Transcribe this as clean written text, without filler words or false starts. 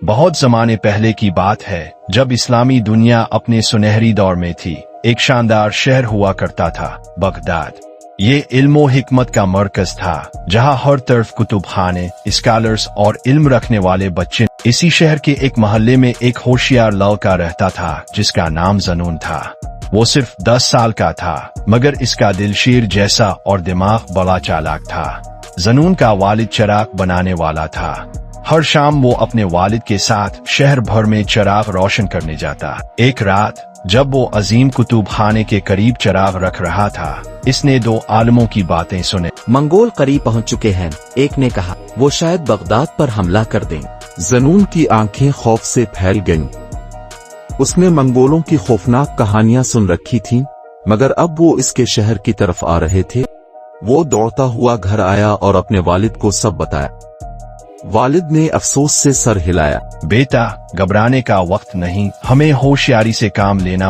بہت زمانے پہلے کی بات ہے جب اسلامی دنیا اپنے سنہری دور میں تھی۔ ایک شاندار شہر ہوا کرتا تھا، بغداد۔ یہ علم و حکمت کا مرکز تھا، جہاں ہر طرف کتب خانے، اسکالرز اور علم رکھنے والے بچے۔ اسی شہر کے ایک محلے میں ایک ہوشیار لڑکا رہتا تھا جس کا نام ذنون تھا۔ وہ صرف 10 سال کا تھا، مگر اس کا دل شیر جیسا اور دماغ بڑا چالاک تھا۔ ذنون کا والد چراغ بنانے والا تھا۔ ہر شام وہ اپنے والد کے ساتھ شہر بھر میں چراغ روشن کرنے جاتا۔ ایک رات جب وہ عظیم کتب خانے کے قریب چراغ رکھ رہا تھا، اس نے 2 عالموں کی باتیں سنے۔ منگول قریب پہنچ چکے ہیں، ایک نے کہا، وہ شاید بغداد پر حملہ کر دیں۔ ذنون کی آنکھیں خوف سے پھیل گئیں۔ اس نے منگولوں کی خوفناک کہانیاں سن رکھی تھیں، مگر اب وہ اس کے شہر کی طرف آ رہے تھے۔ وہ دوڑتا ہوا گھر آیا اور اپنے والد کو سب بتایا۔ والد نے افسوس سے سر ہلایا۔ بیٹا، گھبرانے کا وقت نہیں، ہمیں ہوشیاری سے کام لینا